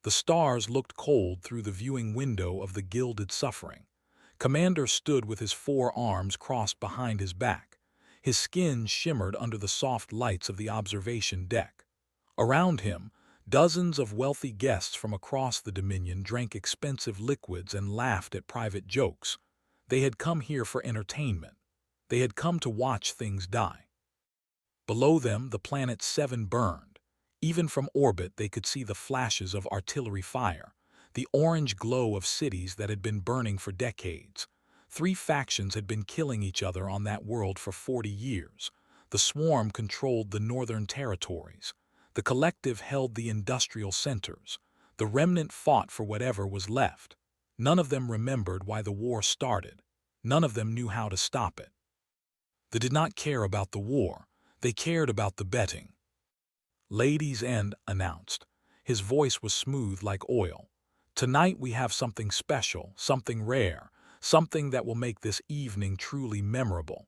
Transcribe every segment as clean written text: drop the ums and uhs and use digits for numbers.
The stars looked cold through the viewing window of the gilded suffering. Commander stood with his 4 arms crossed behind his back. His skin shimmered under the soft lights of the observation deck. Around him, dozens of wealthy guests from across the Dominion drank expensive liquids and laughed at private jokes. They had come here for entertainment. They had come to watch things die. Below them, the planet 7 burned. Even from orbit, they could see the flashes of artillery fire, the orange glow of cities that had been burning for decades. 3 factions had been killing each other on that world for 40 years. The swarm controlled the northern territories. The collective held the industrial centers. The remnant fought for whatever was left. None of them remembered why the war started. None of them knew how to stop it. They did not care about the war. They cared about the betting. "Ladies and," announced. His voice was smooth like oil. "Tonight we have something special, something rare, something that will make this evening truly memorable."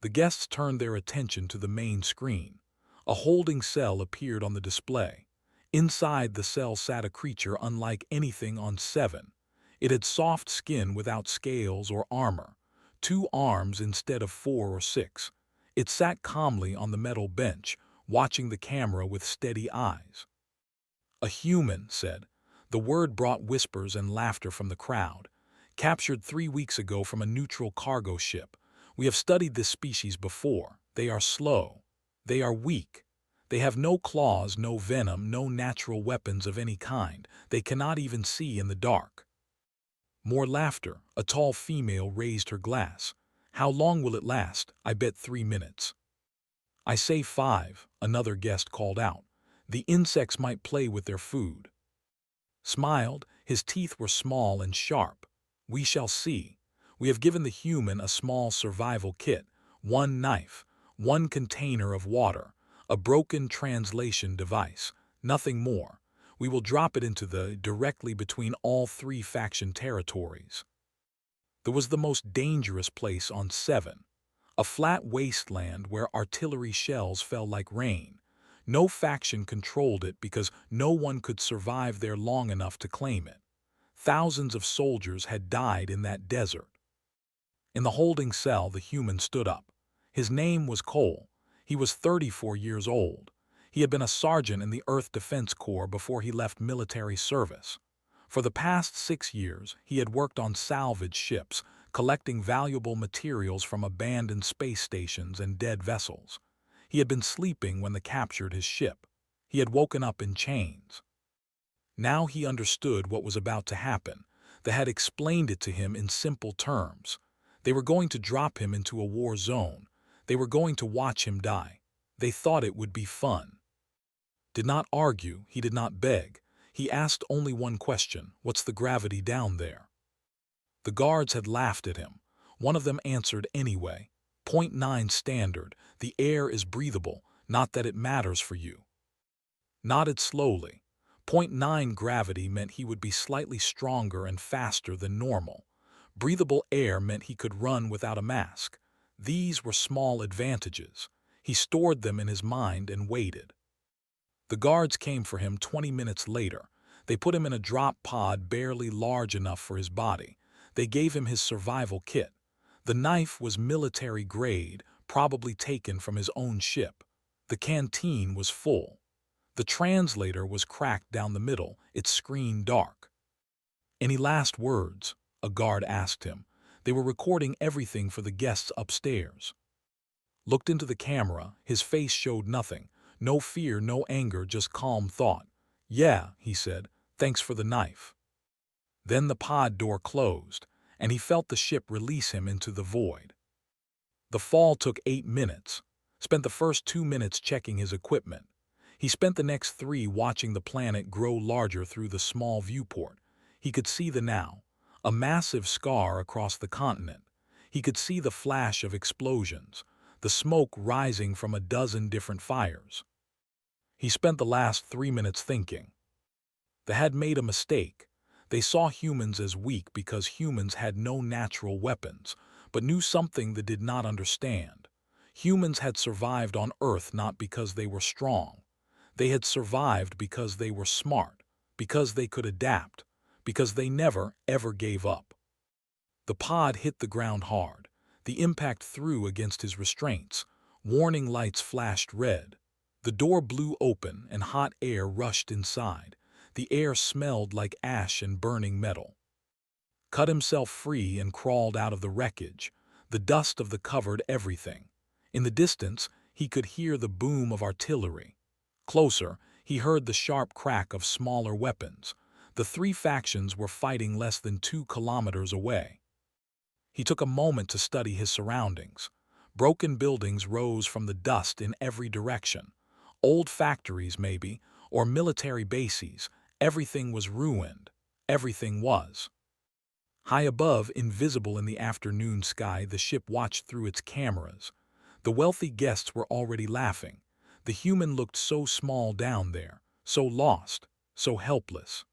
The guests turned their attention to the main screen. A holding cell appeared on the display. Inside the cell sat a creature unlike anything on 7. It had soft skin without scales or armor, 2 arms instead of 4 or 6. It sat calmly on the metal bench, watching the camera with steady eyes. "A human," said. The word brought whispers and laughter from the crowd. "Captured 3 weeks ago from a neutral cargo ship. We have studied this species before. They are slow. They are weak. They have no claws, no venom, no natural weapons of any kind. They cannot even see in the dark." More laughter. A tall female raised her glass. "How long will it last? I bet 3 minutes." "I say 5, another guest called out. "The insects might play with their food." Smiled, his teeth were small and sharp. "We shall see. We have given the human a small survival kit, 1 knife, 1 container of water, a broken translation device, nothing more. We will drop it into the directly between all 3 faction territories." There was the most dangerous place on 7. A flat wasteland where artillery shells fell like rain. No faction controlled it because no one could survive there long enough to claim it. Thousands of soldiers had died in that desert. In the holding cell, the human stood up. His name was Cole. He was 34 years old. He had been a sergeant in the Earth Defense Corps before he left military service. For the past 6 years, he had worked on salvage ships, collecting valuable materials from abandoned space stations and dead vessels. He had been sleeping when they captured his ship. He had woken up in chains. Now he understood what was about to happen. They had explained it to him in simple terms. They were going to drop him into a war zone. They were going to watch him die. They thought it would be fun. Did not argue, he did not beg. He asked only one question: "What's the gravity down there?" The guards had laughed at him. One of them answered anyway. "0.9 standard. The air is breathable, not that it matters for you." Nodded slowly. 0.9 gravity meant he would be slightly stronger and faster than normal. Breathable air meant he could run without a mask. These were small advantages. He stored them in his mind and waited. The guards came for him 20 minutes later. They put him in a drop pod barely large enough for his body. They gave him his survival kit. The knife was military grade, probably taken from his own ship. The canteen was full. The translator was cracked down the middle, its screen dark. "Any last words?" a guard asked him. They were recording everything for the guests upstairs. Looked into the camera, his face showed nothing. No fear, no anger, just calm thought. "Yeah," he said, "thanks for the knife." Then the pod door closed, and he felt the ship release him into the void. The fall took 8 minutes. Spent the first 2 minutes checking his equipment. He spent the next 3 watching the planet grow larger through the small viewport. He could see the now, a massive scar across the continent. He could see the flash of explosions, the smoke rising from a dozen different fires. He spent the last 3 minutes thinking. They had made a mistake. They saw humans as weak because humans had no natural weapons, but knew something they did not understand. Humans had survived on Earth not because they were strong. They had survived because they were smart. because they could adapt, because they never, ever gave up. The pod hit the ground hard. The impact threw against his restraints. Warning lights flashed red. The door blew open and hot air rushed inside. The air smelled like ash and burning metal. Cut himself free and crawled out of the wreckage. The dust of the covered everything. In the distance, he could hear the boom of artillery. Closer, he heard the sharp crack of smaller weapons. The three factions were fighting less than 2 kilometers away. He took a moment to study his surroundings. Broken buildings rose from the dust in every direction. Old factories, maybe, or military bases. Everything was ruined. Everything was. High above, invisible in the afternoon sky, the ship watched through its cameras. The wealthy guests were already laughing. The human looked so small down there, so lost, so helpless.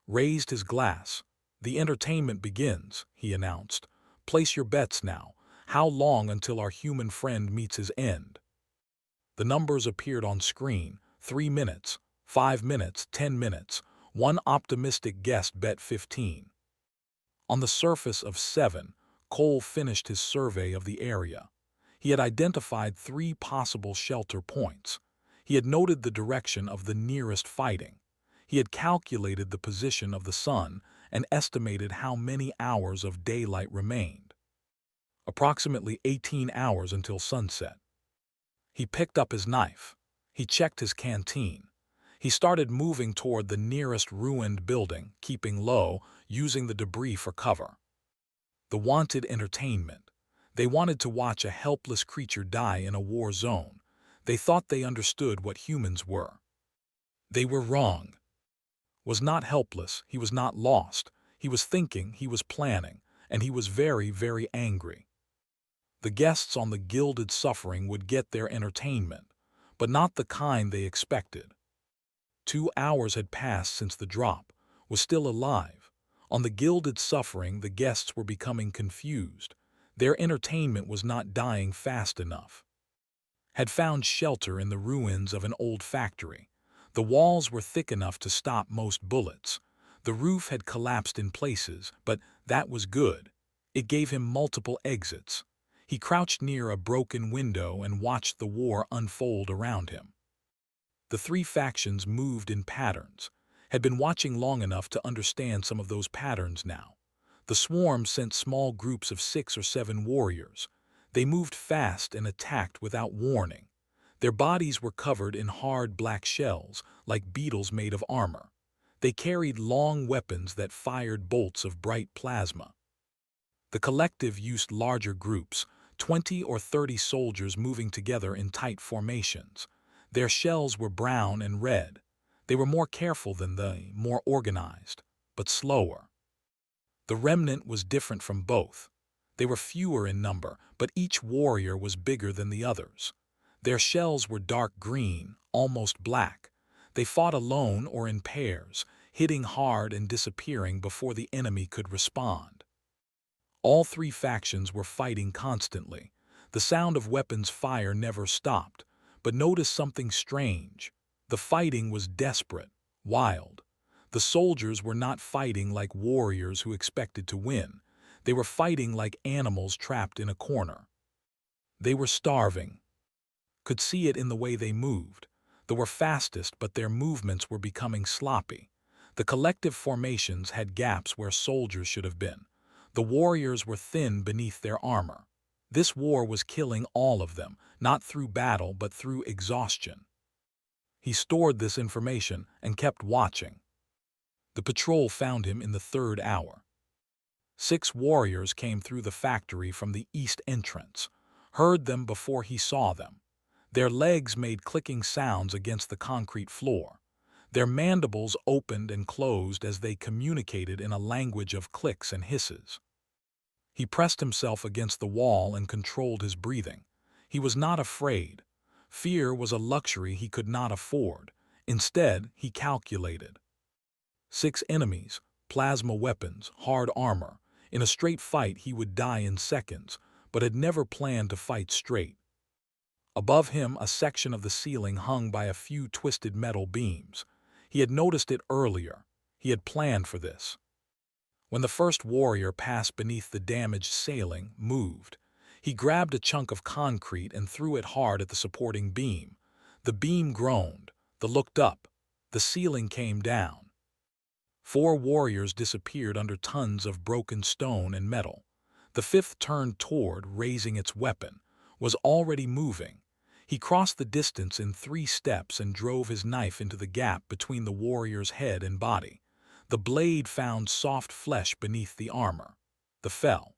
Raised his glass. "The entertainment begins," he announced. "Place your bets now. How long until our human friend meets his end?" The numbers appeared on screen. 3 minutes, 5 minutes, 10 minutes. One optimistic guest bet 15. On the surface of 7, Cole finished his survey of the area. He had identified 3 possible shelter points. He had noted the direction of the nearest fighting. He had calculated the position of the sun and estimated how many hours of daylight remained. Approximately 18 hours until sunset. He picked up his knife. He checked his canteen. He started moving toward the nearest ruined building, keeping low, using the debris for cover. The wanted entertainment. They wanted to watch a helpless creature die in a war zone. They thought they understood what humans were. They were wrong. Was not helpless, he was not lost. He was thinking, he was planning, and he was very, very angry. The guests on the gilded suffering would get their entertainment, but not the kind they expected. 2 hours had passed since the drop, was still alive. On the gilded suffering, the guests were becoming confused. Their entertainment was not dying fast enough. Had found shelter in the ruins of an old factory. The walls were thick enough to stop most bullets. The roof had collapsed in places, but that was good. It gave him multiple exits. He crouched near a broken window and watched the war unfold around him. The 3 factions moved in patterns. Had been watching long enough to understand some of those patterns now. The swarm sent small groups of 6 or 7 warriors. They moved fast and attacked without warning. Their bodies were covered in hard black shells, like beetles made of armor. They carried long weapons that fired bolts of bright plasma. The collective used larger groups, 20 or 30 soldiers moving together in tight formations. Their shells were brown and red. They were more careful than they, more organized, but slower. The remnant was different from both. They were fewer in number, but each warrior was bigger than the others. Their shells were dark green, almost black. They fought alone or in pairs, hitting hard and disappearing before the enemy could respond. All 3 factions were fighting constantly. The sound of weapons fire never stopped. But notice something strange. The fighting was desperate, wild. The soldiers were not fighting like warriors who expected to win. They were fighting like animals trapped in a corner. They were starving. Could see it in the way they moved. They were fastest, but their movements were becoming sloppy. The collective formations had gaps where soldiers should have been. The warriors were thin beneath their armor. This war was killing all of them, not through battle but through exhaustion. He stored this information and kept watching. The patrol found him in the 3rd hour. 6 warriors came through the factory from the east entrance, heard them before he saw them. Their legs made clicking sounds against the concrete floor. Their mandibles opened and closed as they communicated in a language of clicks and hisses. He pressed himself against the wall and controlled his breathing. He was not afraid. Fear was a luxury he could not afford. Instead, he calculated. 6 enemies, plasma weapons, hard armor. In a straight fight he would die in seconds, but had never planned to fight straight. Above him, a section of the ceiling hung by a few twisted metal beams. He had noticed it earlier. He had planned for this. When the first warrior passed beneath the damaged ceiling, moved, he grabbed a chunk of concrete and threw it hard at the supporting beam. The beam groaned. The looked up. The ceiling came down. 4 warriors disappeared under tons of broken stone and metal. The 5th turned toward, raising its weapon, was already moving. He crossed the distance in 3 steps and drove his knife into the gap between the warrior's head and body. The blade found soft flesh beneath the armor. The fell.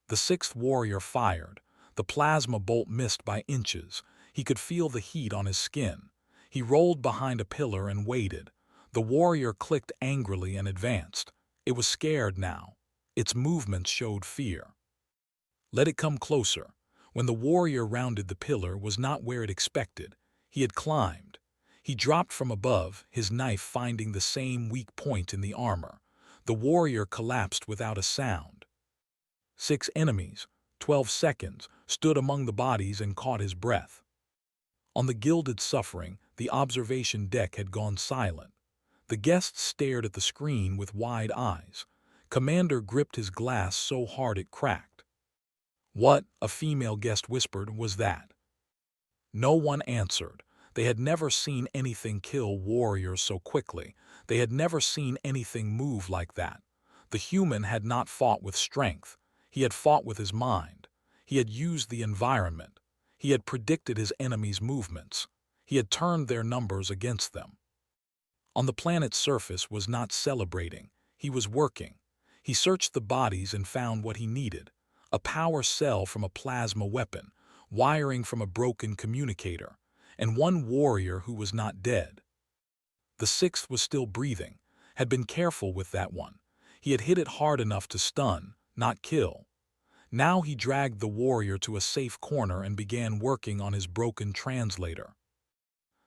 The 6th warrior fired. The plasma bolt missed by inches. He could feel the heat on his skin. He rolled behind a pillar and waited. The warrior clicked angrily and advanced. It was scared now. Its movements showed fear. Let it come closer. When the warrior rounded the pillar was not where it expected. He had climbed. He dropped from above, his knife finding the same weak point in the armor. The warrior collapsed without a sound. 6 enemies, 12 seconds, stood among the bodies and caught his breath. On the gilded suffering, the observation deck had gone silent. The guests stared at the screen with wide eyes. Commander gripped his glass so hard it cracked. "What," a female guest whispered, "was that?" No one answered. They had never seen anything kill warriors so quickly. They had never seen anything move like that. The human had not fought with strength. He had fought with his mind. He had used the environment. He had predicted his enemies' movements. He had turned their numbers against them. On the planet's surface was not celebrating. He was working. He searched the bodies and found what he needed: a power cell from a plasma weapon, wiring from a broken communicator, and one warrior who was not dead. The 6th was still breathing, had been careful with that one. He had hit it hard enough to stun, not kill. Now he dragged the warrior to a safe corner and began working on his broken translator.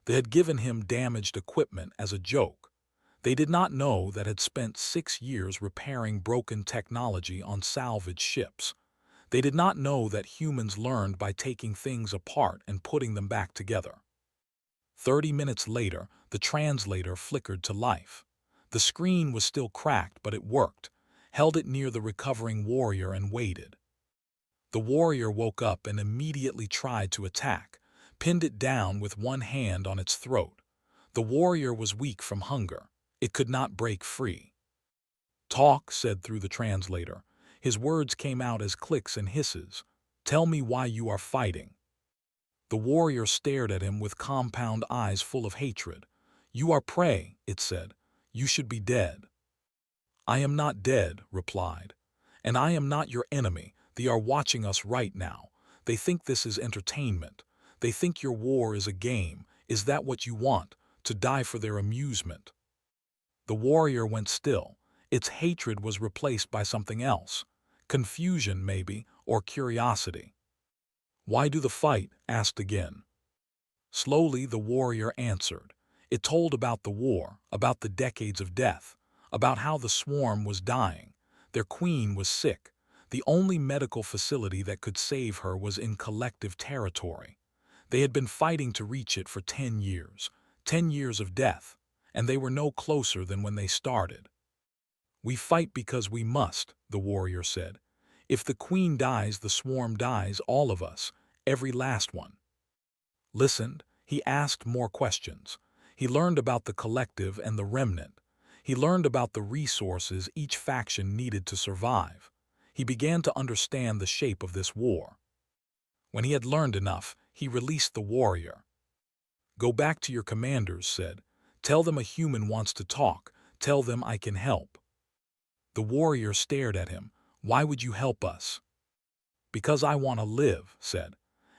They had given him damaged equipment as a joke. They did not know that had spent 6 years repairing broken technology on salvage ships. They did not know that humans learned by taking things apart and putting them back together. 30 minutes later, the translator flickered to life. The screen was still cracked, but it worked. Held it near the recovering warrior and waited. The warrior woke up and immediately tried to attack, pinned it down with one hand on its throat. The warrior was weak from hunger. It could not break free. "Talk," said through the translator. His words came out as clicks and hisses. "Tell me why you are fighting." The warrior stared at him with compound eyes full of hatred. "You are prey," it said. "You should be dead." "I am not dead," replied. "And I am not your enemy. They are watching us right now. They think this is entertainment. They think your war is a game. Is that what you want, to die for their amusement?" The warrior went still. Its hatred was replaced by something else. Confusion, maybe, or curiosity. "Why do the fight?" asked again. Slowly the warrior answered. It told about the war, about the decades of death, about how the swarm was dying. Their queen was sick. The only medical facility that could save her was in collective territory. They had been fighting to reach it for 10 years, 10 years of death, and they were no closer than when they started. "We fight because we must," the warrior said. "If the queen dies, the swarm dies, all of us, every last one." Listened, he asked more questions. He learned about the collective and the remnant. He learned about the resources each faction needed to survive. He began to understand the shape of this war. When he had learned enough, he released the warrior. "Go back to your commanders," said. "Tell them a human wants to talk. Tell them I can help." The warrior stared at him. "Why would you help us?" "Because I want to live," said.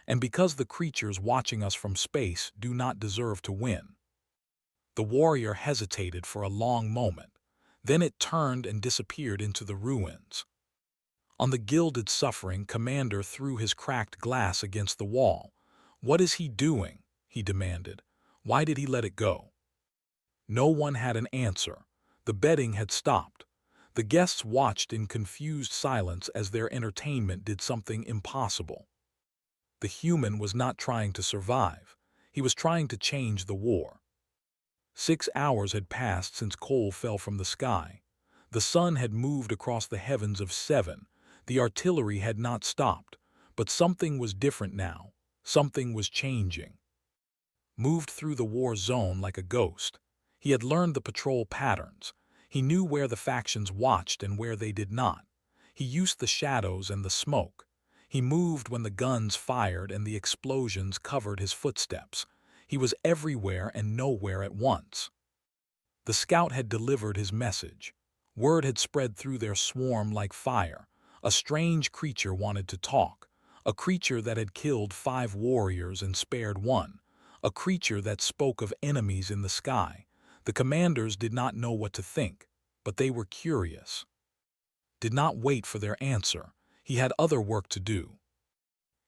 "And because the creatures watching us from space do not deserve to win." The warrior hesitated for a long moment. Then it turned and disappeared into the ruins. On the gilded suffering, Commander threw his cracked glass against the wall. "What is he doing?" he demanded. "Why did he let it go?" No one had an answer. The betting had stopped. The guests watched in confused silence as their entertainment did something impossible. The human was not trying to survive. He was trying to change the war. 6 hours had passed since coal fell from the sky. The sun had moved across the heavens of 7. The artillery had not stopped, but something was different now. Something was changing. Moved through the war zone like a ghost. He had learned the patrol patterns. He knew where the factions watched and where they did not. He used the shadows and the smoke. He moved when the guns fired and the explosions covered his footsteps. He was everywhere and nowhere at once. The scout had delivered his message. Word had spread through their swarm like fire. A strange creature wanted to talk. A creature that had killed 5 warriors and spared 1. A creature that spoke of enemies in the sky. The commanders did not know what to think, but they were curious. Did not wait for their answer. He had other work to do.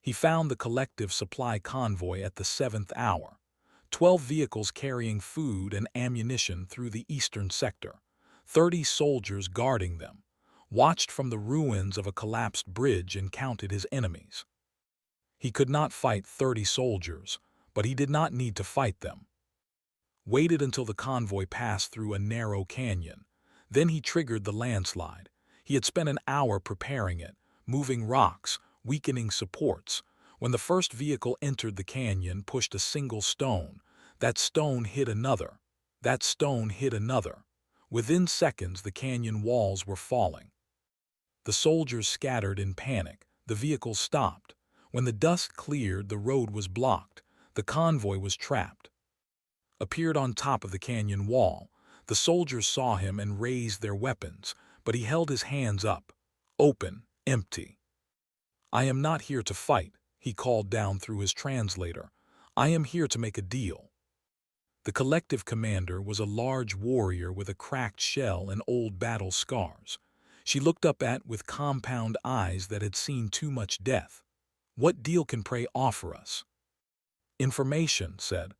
He found the collective supply convoy at the 7th hour. 12 vehicles carrying food and ammunition through the eastern sector. 30 soldiers guarding them. Watched from the ruins of a collapsed bridge and counted his enemies. He could not fight 30 soldiers, but he did not need to fight them. Waited until the convoy passed through a narrow canyon. Then he triggered the landslide. He had spent an hour preparing it, moving rocks, weakening supports. When the first vehicle entered the canyon, pushed a single stone. That stone hit another. That stone hit another. Within seconds, the canyon walls were falling. The soldiers scattered in panic. The vehicles stopped. When the dust cleared, the road was blocked. The convoy was trapped. Appeared on top of the canyon wall. The soldiers saw him and raised their weapons, but he held his hands up, open, empty. "I am not here to fight," he called down through his translator. "I am here to make a deal." The collective commander was a large warrior with a cracked shell and old battle scars. She looked up with compound eyes that had seen too much death. "What deal can Prey offer us?" "Information," said.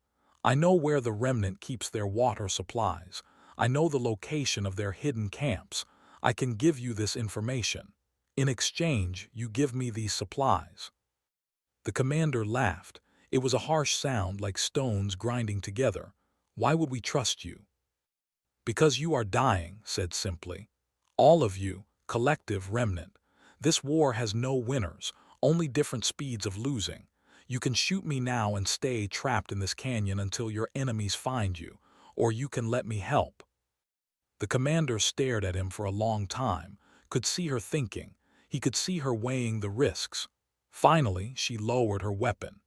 "I know where the remnant keeps their water supplies. I know the location of their hidden camps. I can give you this information. In exchange, you give me these supplies." The commander laughed. It was a harsh sound like stones grinding together. "Why would we trust you?" "Because you are dying," said simply. "All of you, collective remnant. This war has no winners, only different speeds of losing. You can shoot me now and stay trapped in this canyon until your enemies find you, or you can let me help." The commander stared at him for a long time, could see her thinking. He could see her weighing the risks. Finally, she lowered her weapon.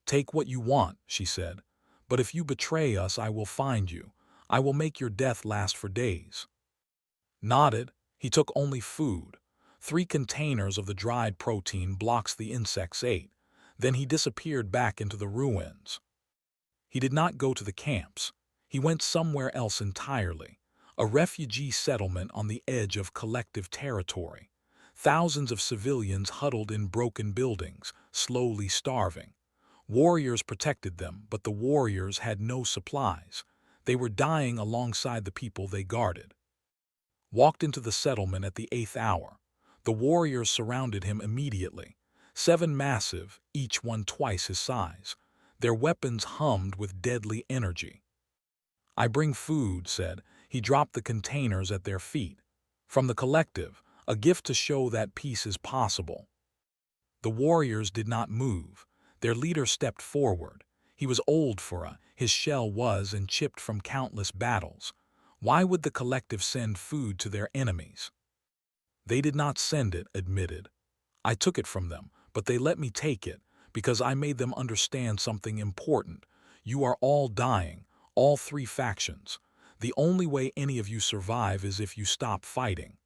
"Take what you want," she said. "But if you betray us, I will find you. I will make your death last for days." Nodded. He took only food. 3 containers of the dried protein blocks the insects ate. Then he disappeared back into the ruins. He did not go to the camps. He went somewhere else entirely. A refugee settlement on the edge of collective territory. Thousands of civilians huddled in broken buildings, slowly starving. Warriors protected them, but the warriors had no supplies. They were dying alongside the people they guarded. Walked into the settlement at the 8th hour. The warriors surrounded him immediately. 7 massive, each one twice his size. Their weapons hummed with deadly energy. "I bring food," said. He dropped the containers at their feet. "From the collective, a gift to show that peace is possible." The warriors did not move. Their leader stepped forward. He was old his shell was and chipped from countless battles. Why would the collective send food to their enemies? "They did not send it," admitted. "I took it from them, but they let me take it, because I made them understand something important. You are all dying, all 3 factions. The only way any of you survive is if you stop fighting."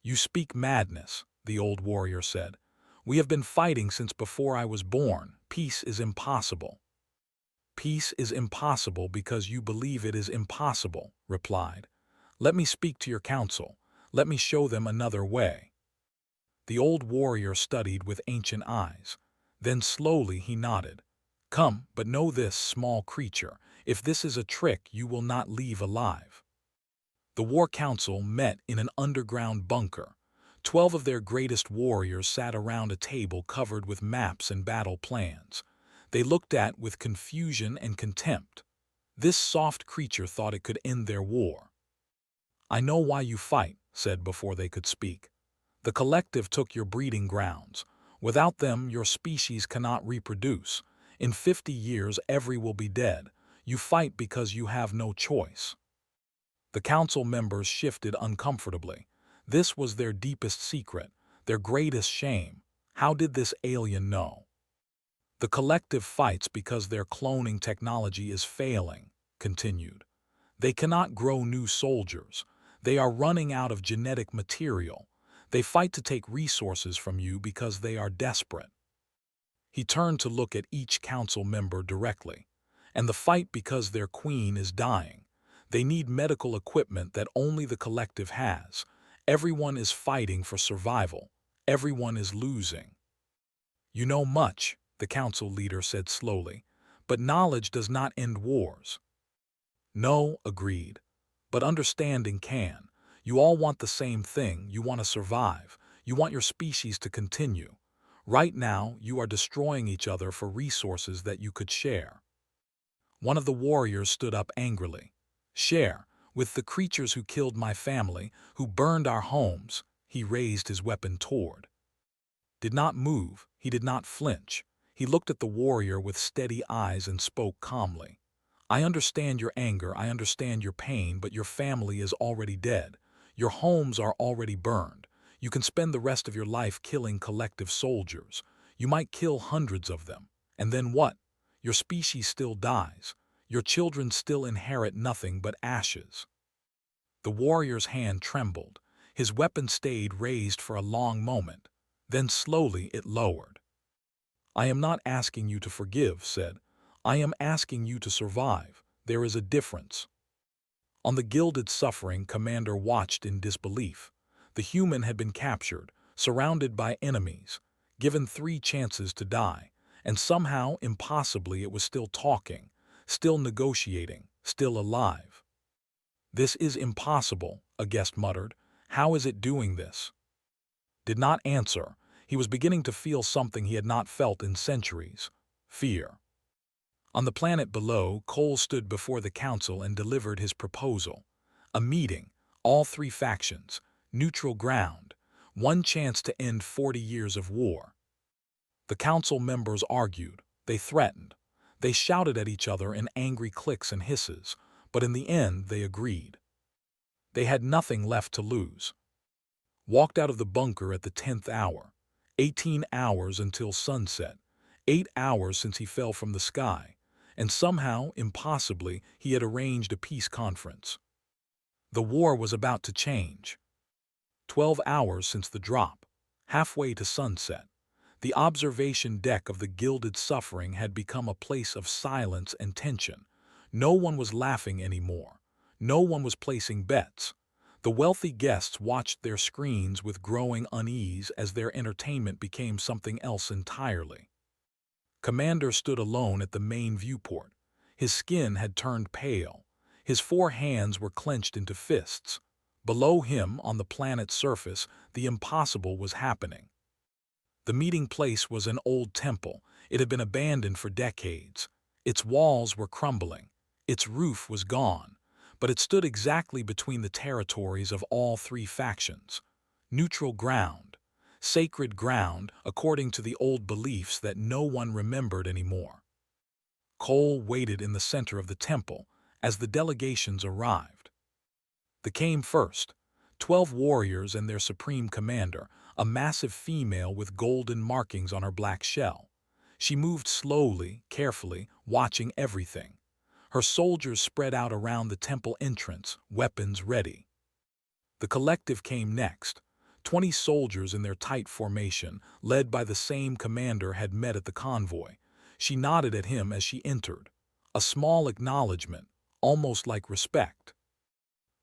"You speak madness," the old warrior said. "We have been fighting since before I was born. Peace is impossible." "Peace is impossible because you believe it is impossible," replied. "Let me speak to your council. Let me show them another way." The old warrior studied with ancient eyes. Then slowly he nodded. "Come, but know this, small creature. If this is a trick, you will not leave alive." The war council met in an underground bunker. 12 of their greatest warriors sat around a table covered with maps and battle plans. They looked at with confusion and contempt. This soft creature thought it could end their war. "I know why you fight," said before they could speak. "The collective took your breeding grounds. Without them, your species cannot reproduce. In 50 years, every will be dead. You fight because you have no choice." The council members shifted uncomfortably. This was their deepest secret, their greatest shame. How did this alien know? "The collective fights because their cloning technology is failing," continued. "They cannot grow new soldiers. They are running out of genetic material. They fight to take resources from you because they are desperate." He turned to look at each council member directly. "And the fight because their queen is dying. They need medical equipment that only the collective has. Everyone is fighting for survival. Everyone is losing." "You know much," the council leader said slowly, "but knowledge does not end wars." "No," agreed, "but understanding can. You all want the same thing. You want to survive. You want your species to continue. Right now, you are destroying each other for resources that you could share." One of the warriors stood up angrily. "Share with the creatures who killed my family, who burned our homes." He raised his weapon toward. Did not move, he did not flinch. He looked at the warrior with steady eyes and spoke calmly. "I understand your anger, I understand your pain, but your family is already dead. Your homes are already burned. You can spend the rest of your life killing collective soldiers. You might kill hundreds of them. And then what? Your species still dies. Your children still inherit nothing but ashes." The warrior's hand trembled. His weapon stayed raised for a long moment. Then slowly it lowered. "I am not asking you to forgive," said. "I am asking you to survive. There is a difference." On the gilded suffering, Commander watched in disbelief. The human had been captured, surrounded by enemies, given 3 chances to die, and somehow, impossibly, it was still talking, still negotiating, still alive. "This is impossible," a guest muttered. "How is it doing this?" Did not answer. He was beginning to feel something he had not felt in centuries: fear. On the planet below, Cole stood before the council and delivered his proposal. A meeting, all 3 factions, neutral ground, one chance to end 40 years of war. The council members argued, they threatened, they shouted at each other in angry clicks and hisses, but in the end they agreed. They had nothing left to lose. Walked out of the bunker at the 10th hour. 18 hours until sunset. 8 hours since he fell from the sky. And somehow, impossibly, he had arranged a peace conference. The war was about to change. 12 hours since the drop. Halfway to sunset. The observation deck of the Gilded Suffering had become a place of silence and tension. No one was laughing anymore. No one was placing bets. The wealthy guests watched their screens with growing unease as their entertainment became something else entirely. Commander stood alone at the main viewport. His skin had turned pale. His 4 hands were clenched into fists. Below him, on the planet's surface, the impossible was happening. The meeting place was an old temple. It had been abandoned for decades. Its walls were crumbling. Its roof was gone. But it stood exactly between the territories of all 3 factions. Neutral ground. Sacred ground, according to the old beliefs that no one remembered anymore. Cole waited in the center of the temple as the delegations arrived. They came first. 12 warriors and their supreme commander, a massive female with golden markings on her black shell. She moved slowly, carefully, watching everything. Her soldiers spread out around the temple entrance, weapons ready. The collective came next. 20 soldiers in their tight formation, led by the same commander, had met at the convoy. She nodded at him as she entered. A small acknowledgement, almost like respect.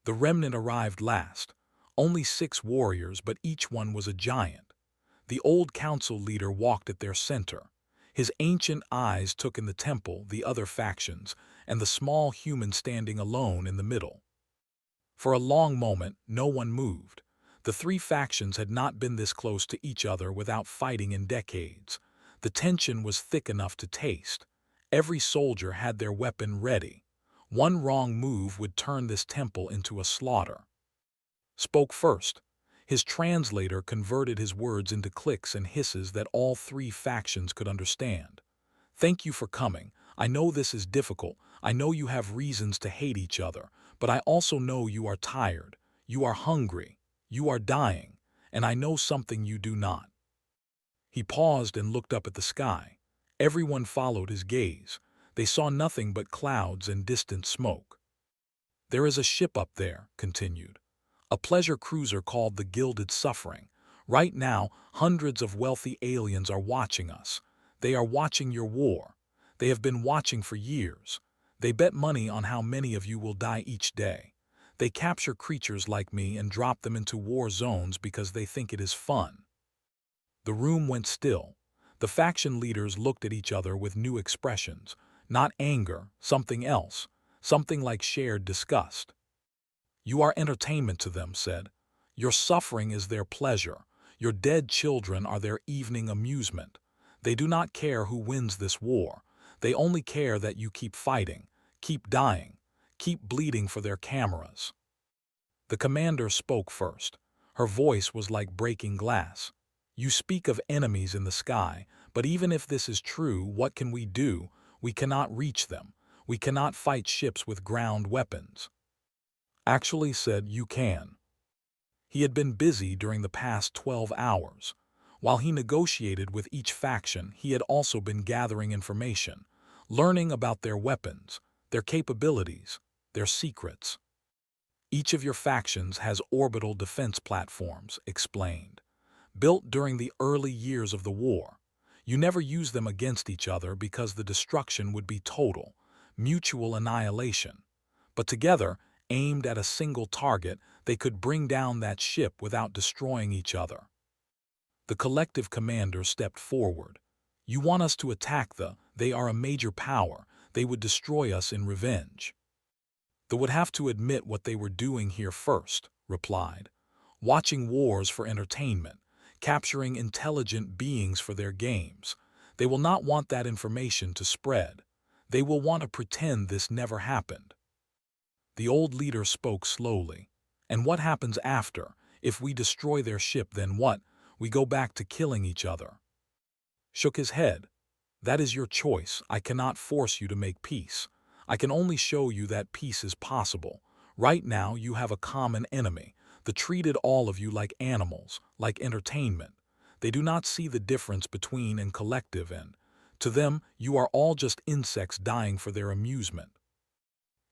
The remnant arrived last. Only 6 warriors, but each one was a giant. The old council leader walked at their center. His ancient eyes took in the temple, the other factions, and the small human standing alone in the middle. For a long moment, no one moved. The 3 factions had not been this close to each other without fighting in decades. The tension was thick enough to taste. Every soldier had their weapon ready. One wrong move would turn this temple into a slaughter. Spoke first. His translator converted his words into clicks and hisses that all three factions could understand. Thank you for coming. I know this is difficult. I know you have reasons to hate each other, but I also know you are tired. You are hungry. You are dying. And I know something you do not. He paused and looked up at the sky. Everyone followed his gaze. They saw nothing but clouds and distant smoke. There is a ship up there, continued. A pleasure cruiser called the Gilded Suffering. Right now, hundreds of wealthy aliens are watching us. They are watching your war. They have been watching for years. They bet money on how many of you will die each day. They capture creatures like me and drop them into war zones because they think it is fun. The room went still. The faction leaders looked at each other with new expressions. Not anger, something else. Something like shared disgust. You are entertainment to them, said. Your suffering is their pleasure. Your dead children are their evening amusement. They do not care who wins this war. They only care that you keep fighting, keep dying, keep bleeding for their cameras. The commander spoke first. Her voice was like breaking glass. You speak of enemies in the sky, but even if this is true, what can we do? We cannot reach them. We cannot fight ships with ground weapons. Actually, said, you can. He had been busy during the past 12 hours. While he negotiated with each faction, he had also been gathering information, learning about their weapons, their capabilities, their secrets. Each of your factions has orbital defense platforms, explained, built during the early years of the war. You never use them against each other because the destruction would be total, mutual annihilation. But together, aimed at a single target, they could bring down that ship without destroying each other. The collective commander stepped forward. You want us to attack they are a major power. They would destroy us in revenge. They would have to admit what they were doing here first, replied. Watching wars for entertainment, capturing intelligent beings for their games. They will not want that information to spread. They will want to pretend this never happened. The old leader spoke slowly. And what happens after? If we destroy their ship, then what? We go back to killing each other. Shook his head. That is your choice. I cannot force you to make peace. I can only show you that peace is possible. Right now, you have a common enemy. They treated all of you like animals, like entertainment. They do not see the difference between and collective, and to them, you are all just insects dying for their amusement.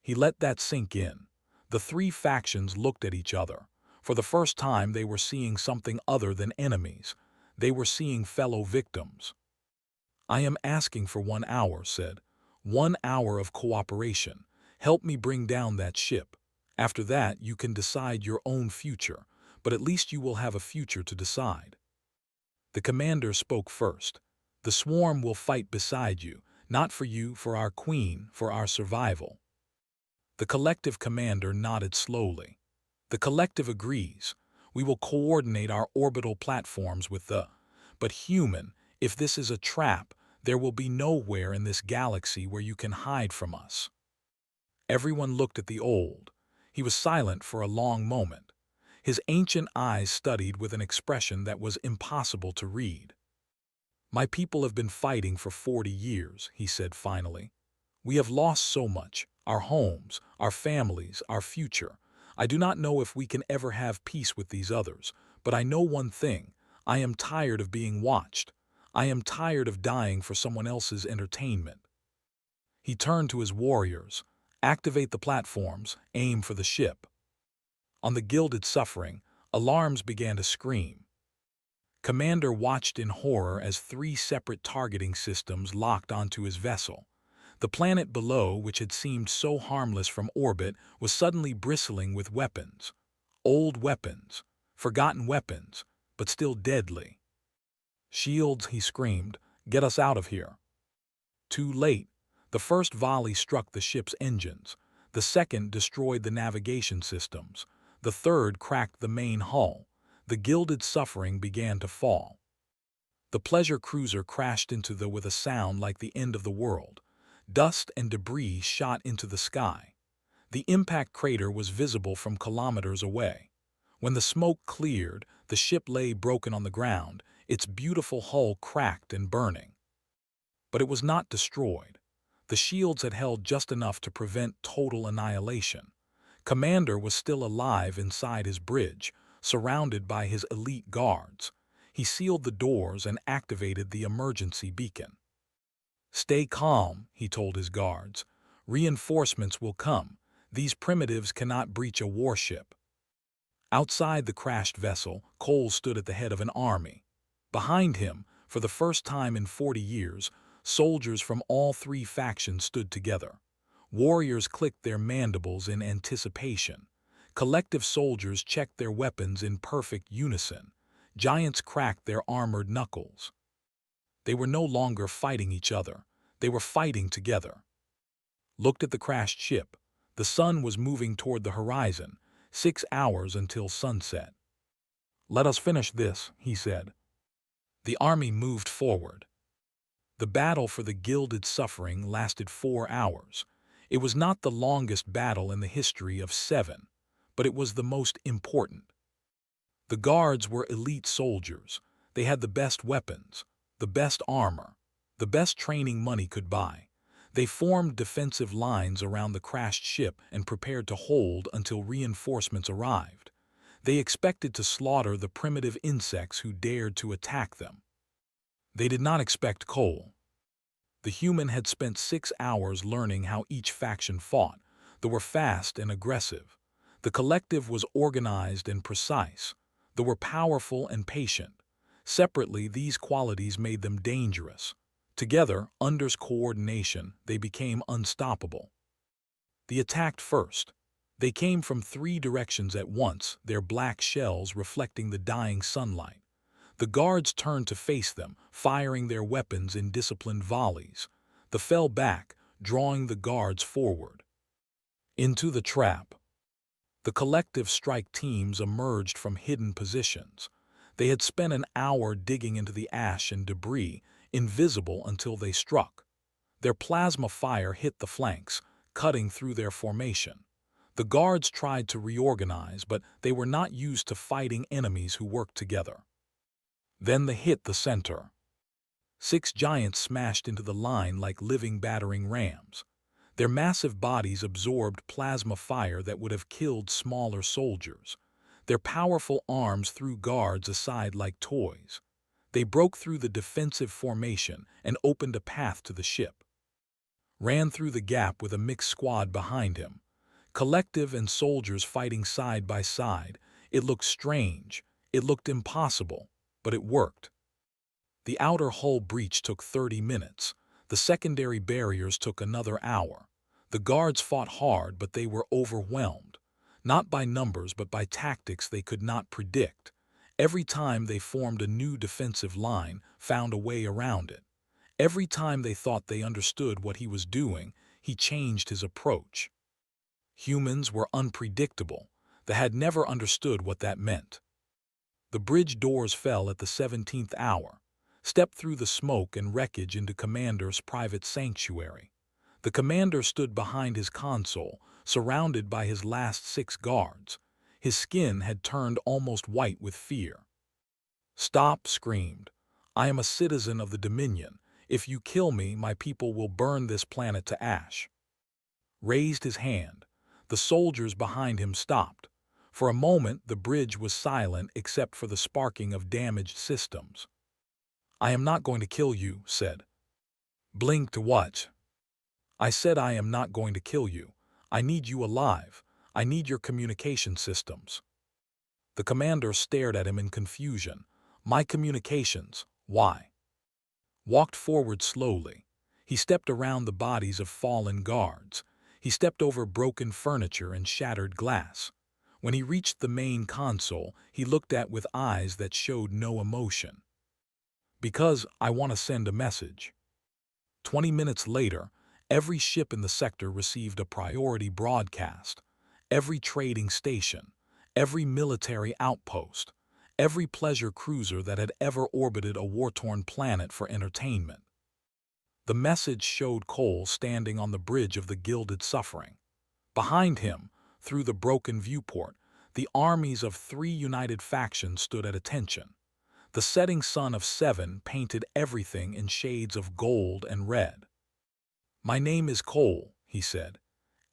He let that sink in. The three factions looked at each other. For the first time, they were seeing something other than enemies. They were seeing fellow victims. I am asking for 1 hour, said. 1 hour of cooperation. Help me bring down that ship. After that, you can decide your own future, but at least you will have a future to decide. The commander spoke first. The swarm will fight beside you, not for you, for our queen, for our survival. The collective commander nodded slowly. The collective agrees. We will coordinate our orbital platforms with But human, if this is a trap, there will be nowhere in this galaxy where you can hide from us. Everyone looked at the old. He was silent for a long moment. His ancient eyes studied with an expression that was impossible to read. My people have been fighting for 40 years, he said finally. We have lost so much, our homes, our families, our future. I do not know if we can ever have peace with these others, but I know one thing. I am tired of being watched. I am tired of dying for someone else's entertainment. He turned to his warriors. Activate the platforms, aim for the ship. On the Gilded Suffering, alarms began to scream. Commander watched in horror as 3 separate targeting systems locked onto his vessel. The planet below, which had seemed so harmless from orbit, was suddenly bristling with weapons. Old weapons, forgotten weapons, but still deadly. Shields, he screamed, get us out of here. Too late. The first volley struck the ship's engines. The second destroyed the navigation systems. The third cracked the main hull. The Gilded Suffering began to fall. The pleasure cruiser crashed into with a sound like the end of the world. Dust and debris shot into the sky. The impact crater was visible from kilometers away. When the smoke cleared, the ship lay broken on the ground, its beautiful hull cracked and burning. But it was not destroyed. The shields had held just enough to prevent total annihilation. Commander was still alive inside his bridge, surrounded by his elite guards. He sealed the doors and activated the emergency beacon. "Stay calm," he told his guards. "Reinforcements will come. These primitives cannot breach a warship." Outside the crashed vessel, Cole stood at the head of an army. Behind him, for the first time in 40 years, soldiers from all three factions stood together. Warriors clicked their mandibles in anticipation. Collective soldiers checked their weapons in perfect unison. Giants cracked their armored knuckles. They were no longer fighting each other. They were fighting together. Looked at the crashed ship. The sun was moving toward the horizon, 6 hours until sunset. "Let us finish this," he said. The army moved forward. The battle for the Gilded Suffering lasted 4 hours. It was not the longest battle in the history of Seven, but it was the most important. The guards were elite soldiers. They had the best weapons, the best armor, the best training money could buy. They formed defensive lines around the crashed ship and prepared to hold until reinforcements arrived. They expected to slaughter the primitive insects who dared to attack them. They did not expect Cole. The human had spent 6 hours learning how each faction fought. They were fast and aggressive. The collective was organized and precise. They were powerful and patient. Separately, these qualities made them dangerous. Together, under coordination, they became unstoppable. They attacked first. They came from 3 directions at once, their black shells reflecting the dying sunlight. The guards turned to face them, firing their weapons in disciplined volleys. They fell back, drawing the guards forward. Into the trap. The collective strike teams emerged from hidden positions. They had spent an hour digging into the ash and debris, invisible until they struck. Their plasma fire hit the flanks, cutting through their formation. The guards tried to reorganize, but they were not used to fighting enemies who worked together. Then they hit the center. 6 giants smashed into the line like living battering rams. Their massive bodies absorbed plasma fire that would have killed smaller soldiers. Their powerful arms threw guards aside like toys. They broke through the defensive formation and opened a path to the ship. Ran through the gap with a mixed squad behind him. Collective and soldiers fighting side by side. It looked strange. It looked impossible. But it worked. The outer hull breach took 30 minutes. The secondary barriers took another hour. The guards fought hard, but they were overwhelmed. Not by numbers, but by tactics they could not predict. Every time they formed a new defensive line, found a way around it. Every time they thought they understood what he was doing, he changed his approach. Humans were unpredictable. They had never understood what that meant. The bridge doors fell at the 17th hour. Stepped through the smoke and wreckage into Commander's private sanctuary. The commander stood behind his console, surrounded by his last 6 guards. His skin had turned almost white with fear. "Stop," screamed. "I am a citizen of the Dominion. If you kill me, my people will burn this planet to ash." Raised his hand. The soldiers behind him stopped. For a moment, the bridge was silent except for the sparking of damaged systems. "I am not going to kill you," said. "Blink to what?" "I said I am not going to kill you. I need you alive. I need your communication systems." The commander stared at him in confusion. "My communications? Why?" Walked forward slowly. He stepped around the bodies of fallen guards. He stepped over broken furniture and shattered glass. When he reached the main console, he looked at with eyes that showed no emotion. "Because I want to send a message." 20 minutes later, every ship in the sector received a priority broadcast. Every trading station, every military outpost, every pleasure cruiser that had ever orbited a war-torn planet for entertainment. The message showed Cole standing on the bridge of the Gilded Suffering. Behind him, through the broken viewport, the armies of three united factions stood at attention. The setting sun of 7 painted everything in shades of gold and red. "My name is Cole," he said.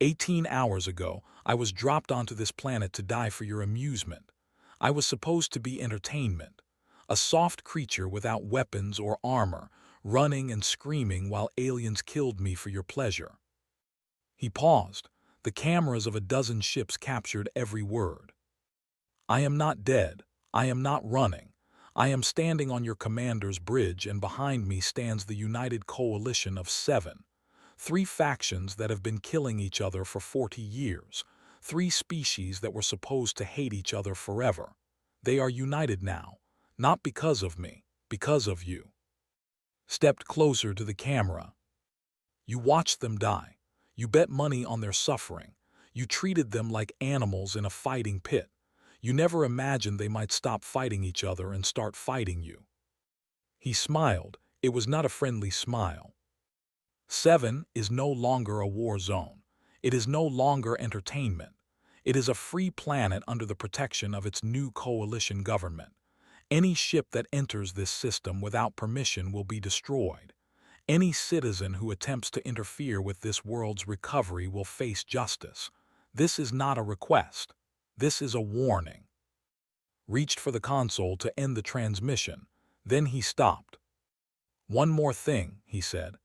18 hours ago, I was dropped onto this planet to die for your amusement. I was supposed to be entertainment, a soft creature without weapons or armor, running and screaming while aliens killed me for your pleasure." He paused. The cameras of a dozen ships captured every word. "I am not dead. I am not running. I am standing on your commander's bridge, and behind me stands the united coalition of 7. 3 factions that have been killing each other for 40 years. 3 species that were supposed to hate each other forever. They are united now, not because of me, because of you." Stepped closer to the camera. "You watched them die. You bet money on their suffering. You treated them like animals in a fighting pit. You never imagined they might stop fighting each other and start fighting you." He smiled. It was not a friendly smile. 7 is no longer a war zone. It is no longer entertainment. It is a free planet under the protection of its new coalition government. Any ship that enters this system without permission will be destroyed. Any citizen who attempts to interfere with this world's recovery will face justice. This is not a request. This is a warning. Reached for the console to end the transmission. Then he stopped. "One more thing," he said.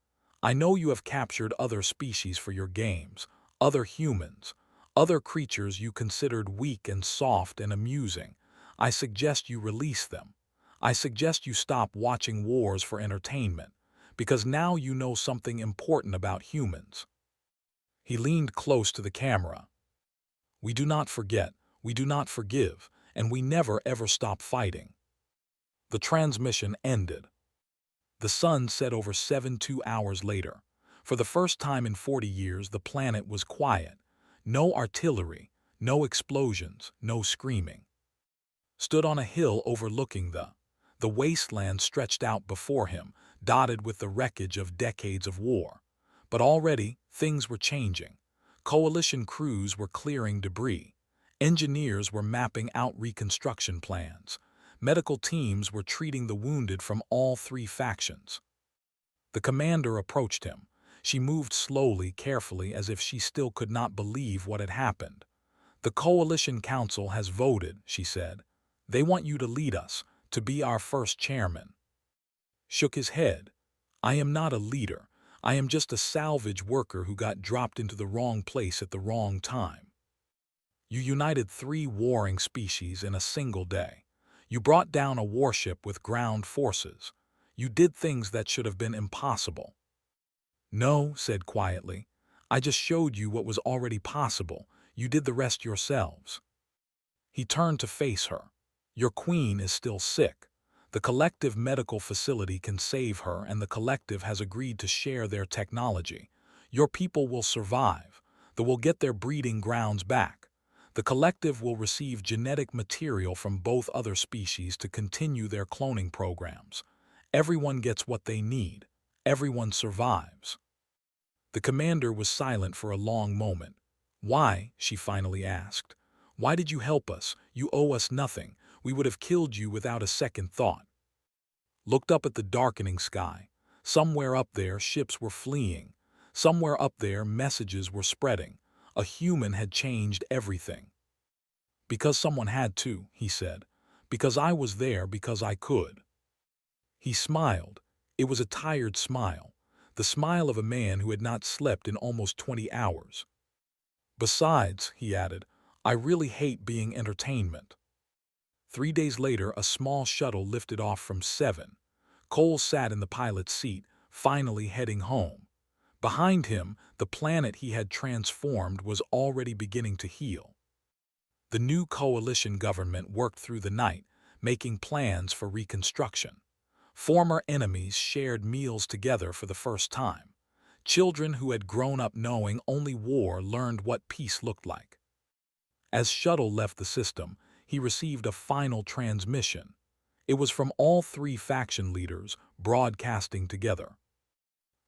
"I know you have captured other species for your games, other humans, other creatures you considered weak and soft and amusing. I suggest you release them. I suggest you stop watching wars for entertainment, because now you know something important about humans." He leaned close to the camera. "We do not forget, we do not forgive, and we never ever stop fighting." The transmission ended. The sun set over 2 hours later. For the first time in 40 years, the planet was quiet. No artillery, no explosions, no screaming. Stood on a hill overlooking the wasteland stretched out before him, dotted with the wreckage of decades of war. But already, things were changing. Coalition crews were clearing debris. Engineers were mapping out reconstruction plans. Medical teams were treating the wounded from all 3 factions. The commander approached him. She moved slowly, carefully, as if she still could not believe what had happened. "The Coalition Council has voted," she said. "They want you to lead us, to be our first chairman." Shook his head. "I am not a leader. I am just a salvage worker who got dropped into the wrong place at the wrong time. You united 3 warring species in a single day. You brought down a warship with ground forces. You did things that should have been impossible." "No," said quietly. "I just showed you what was already possible. You did the rest yourselves." He turned to face her. "Your queen is still sick. The collective medical facility can save her, and the collective has agreed to share their technology. Your people will survive. They will get their breeding grounds back. The collective will receive genetic material from both other species to continue their cloning programs. Everyone gets what they need. Everyone survives." The commander was silent for a long moment. "Why?" she finally asked. "Why did you help us? You owe us nothing. We would have killed you without a second thought." Looked up at the darkening sky. Somewhere up there, ships were fleeing. Somewhere up there, messages were spreading. A human had changed everything. "Because someone had to," he said. "Because I was there, because I could." He smiled. It was a tired smile. The smile of a man who had not slept in almost 20 hours. "Besides," he added, "I really hate being entertainment." 3 days later, a small shuttle lifted off from 7. Cole sat in the pilot's seat, finally heading home. Behind him, the planet he had transformed was already beginning to heal. The new coalition government worked through the night, making plans for reconstruction. Former enemies shared meals together for the first time. Children who had grown up knowing only war learned what peace looked like. As Shuttle left the system, he received a final transmission. It was from all 3 faction leaders, broadcasting together.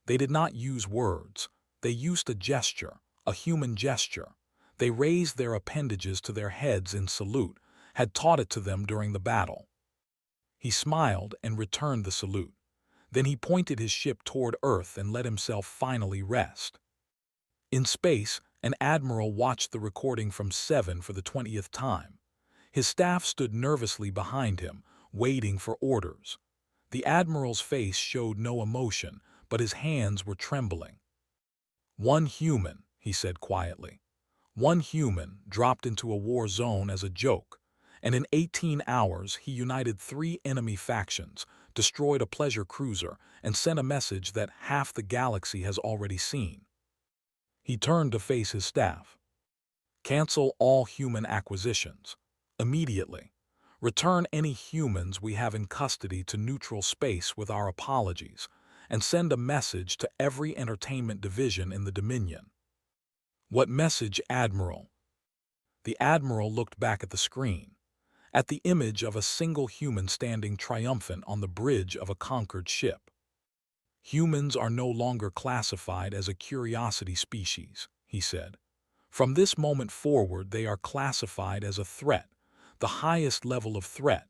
They did not use words. They used a gesture, a human gesture. They raised their appendages to their heads in salute, had taught it to them during the battle. He smiled and returned the salute. Then he pointed his ship toward Earth and let himself finally rest. In space, an admiral watched the recording from 7 for the 20th time. His staff stood nervously behind him, waiting for orders. The admiral's face showed no emotion, but his hands were trembling. "One human," he said quietly. "One human dropped into a war zone as a joke, and in 18 hours he united 3 enemy factions, destroyed a pleasure cruiser, and sent a message that half the galaxy has already seen." He turned to face his staff. "Cancel all human acquisitions. Immediately. Return any humans we have in custody to neutral space with our apologies, and send a message to every entertainment division in the Dominion." "What message, Admiral?" The Admiral looked back at the screen, at the image of a single human standing triumphant on the bridge of a conquered ship. "Humans are no longer classified as a curiosity species," he said. "From this moment forward they are classified as a threat, the highest level of threat,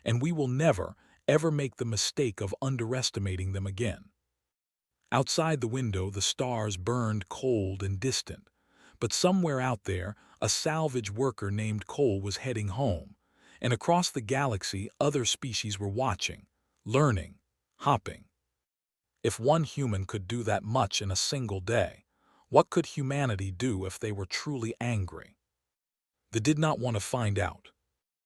and we will never, ever make the mistake of underestimating them again." Outside the window the stars burned cold and distant, but somewhere out there a salvage worker named Cole was heading home, and across the galaxy other species were watching, learning, hopping. If one human could do that much in a single day, what could humanity do if they were truly angry? They did not want to find out.